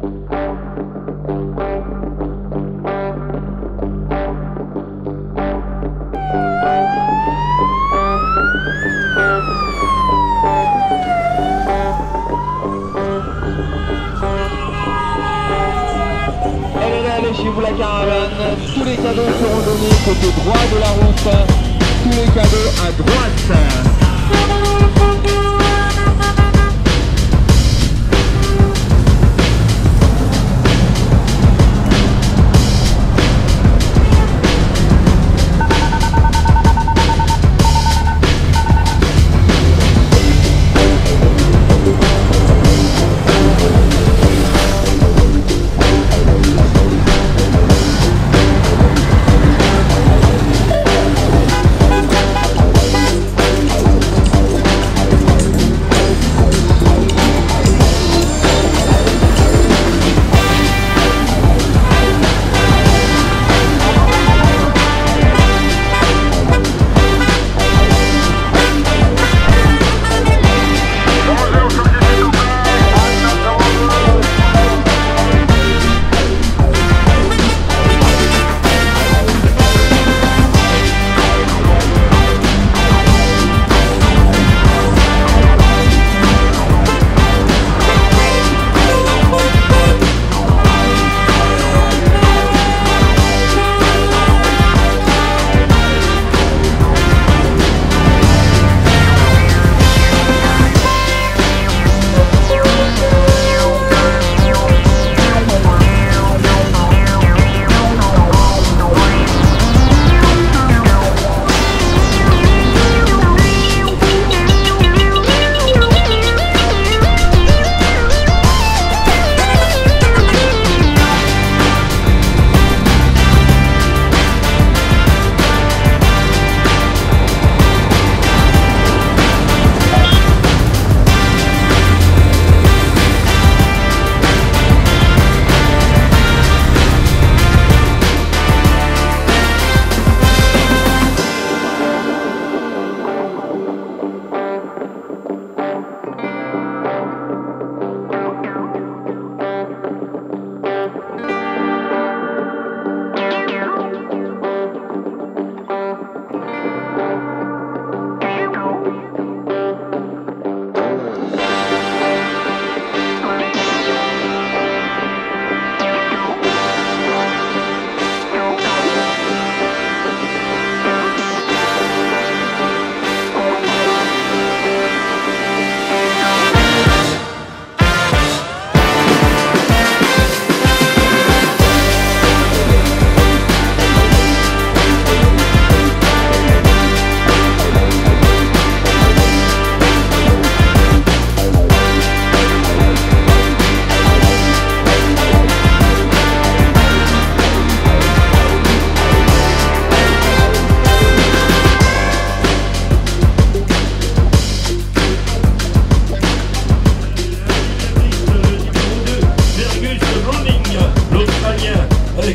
Chez vous la caravane, tous les cadeaux seront donnés côté droit de la route, tous les cadeaux à droite.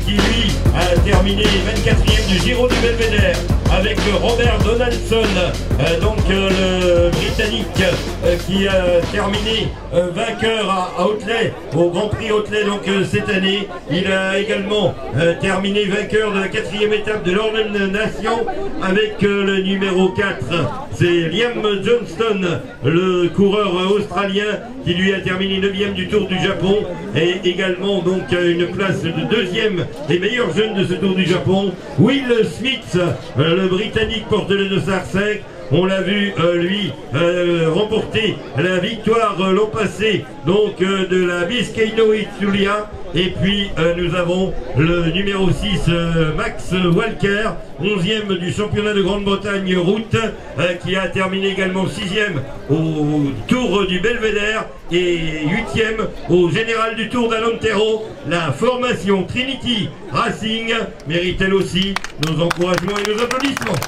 qui lui a terminé 24e du Giro du Belvédère avec Robert Donaldson, donc le Britannique qui a terminé vainqueur à Otley, au Grand Prix Otley donc cette année. Il a également terminé vainqueur de la 4e étape de l'Orlen Nation avec le numéro 4. C'est Liam Johnston, le coureur australien, qui lui a terminé 9e du Tour du Japon et également donc une place de 2e des meilleurs jeunes de ce Tour du Japon. Will Smith, le Britannique, porte le dossard 5. On l'a vu lui remporter la victoire l'an passé donc de la Biscayno Itulia. Et puis nous avons le numéro 6 Max Walker, 11e du championnat de Grande-Bretagne route, qui a terminé également 6e au Tour du Belvédère et 8e au Général du Tour d'Alantero. La formation Trinity Racing mérite elle aussi nos encouragements et nos applaudissements.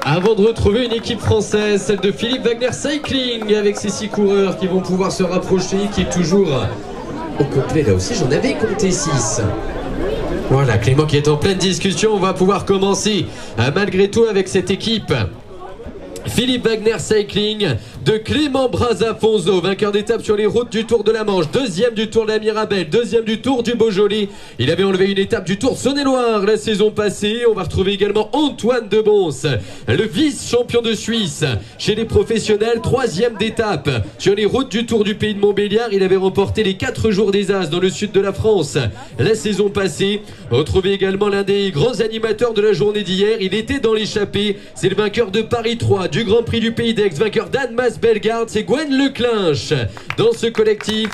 Avant de retrouver une équipe française, celle de Philippe Wagner Cycling, avec ses 6 coureurs qui vont pouvoir se rapprocher, qui est toujours au complet. Là aussi, j'en avais compté 6. Voilà, Clément qui est en pleine discussion. On va pouvoir commencer malgré tout avec cette équipe Philippe Wagner Cycling de Clément Brazafonso, vainqueur d'étape sur les routes du Tour de la Manche, deuxième du Tour de la Mirabelle, deuxième du Tour du Beaujolais. Il avait enlevé une étape du Tour Saône-et-Loire la saison passée. On va retrouver également Antoine de Bons, le vice-champion de Suisse chez les professionnels, troisième d'étape sur les routes du Tour du Pays de Montbéliard. Il avait remporté les 4 jours des As dans le sud de la France la saison passée. Retrouvez également l'un des grands animateurs de la journée d'hier. Il était dans l'échappée. C'est le vainqueur de Paris 3, du Grand Prix du Pays d'Aix, vainqueur d'Annemasse-Bellegarde, c'est Gwen Leclinch. Dans ce collectif,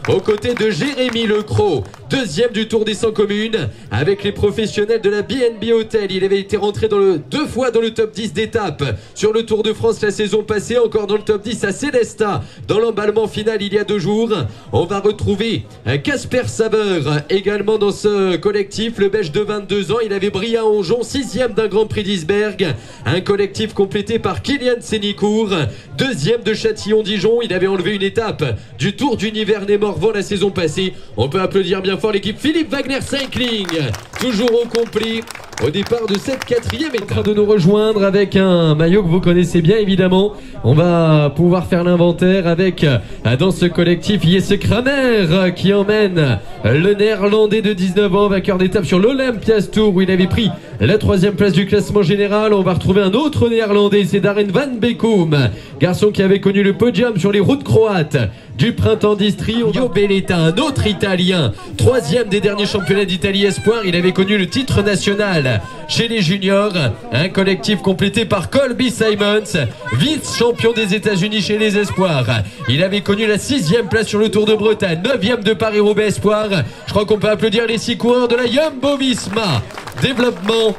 aux côtés de Jérémy Lecros, deuxième du Tour des 100 communes, avec les professionnels de la BNB Hotel. Il avait été rentré deux fois dans le top 10 d'étape sur le Tour de France la saison passée, encore dans le top 10 à Célestat, dans l'emballement final il y a 2 jours. On va retrouver Casper Saveur également dans ce collectif, le Belge de 22 ans. Il avait brillé à Ongeon, 6e d'un Grand Prix d'Isberg, un collectif complété par Kylian Sénicourt, deuxième de Châtillon-Dijon. Il avait enlevé une étape du Tour du Nivernais-Morvan la saison passée. On peut applaudir bien fort l'équipe Philippe Wagner Cycling, toujours au complet au départ de cette 4e étape. De nous rejoindre avec un maillot que vous connaissez bien évidemment. On va pouvoir faire l'inventaire avec dans ce collectif Jesse Kramer qui emmène le néerlandais de 19 ans, vainqueur d'étape sur l'Olympias Tour où il avait pris la 3e place du classement général. On va retrouver un autre néerlandais, c'est Darren Van Beekum, garçon qui avait connu le podium sur les routes croates du printemps d'Istrie. Mario Belletta, un autre italien, 3e des derniers championnats d'Italie espoir. Il avait connu le titre national chez les juniors. Un collectif complété par Colby Simons, vice-champion des États-Unis chez les espoirs. Il avait connu la 6e place sur le Tour de Bretagne, 9e de Paris-Roubaix espoir. Je crois qu'on peut applaudir les 6 coureurs de la Jumbo-Visma Développement,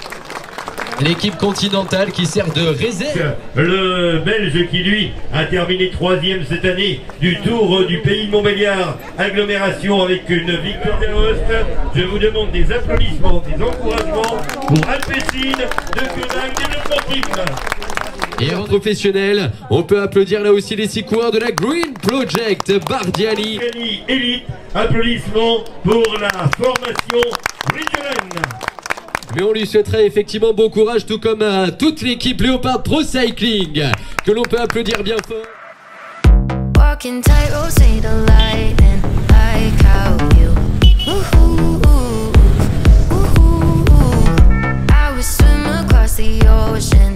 l'équipe continentale qui sert de réserve. Le Belge qui lui a terminé 3e cette année du Tour du Pays de Montbéliard, agglomération avec une victoire d'Aoste. Je vous demande des applaudissements, des encouragements pour Alpecin de Koenig Développement. Et en professionnel, on peut applaudir là aussi les 6 coureurs de la Green Project Bardiani. Elite, applaudissements pour la formation Bridgelen. Mais on lui souhaiterait effectivement bon courage, tout comme à toute l'équipe Léopard Pro Cycling, que l'on peut applaudir bien fort. Walking tight, say the light and like how you I would swim across the ocean.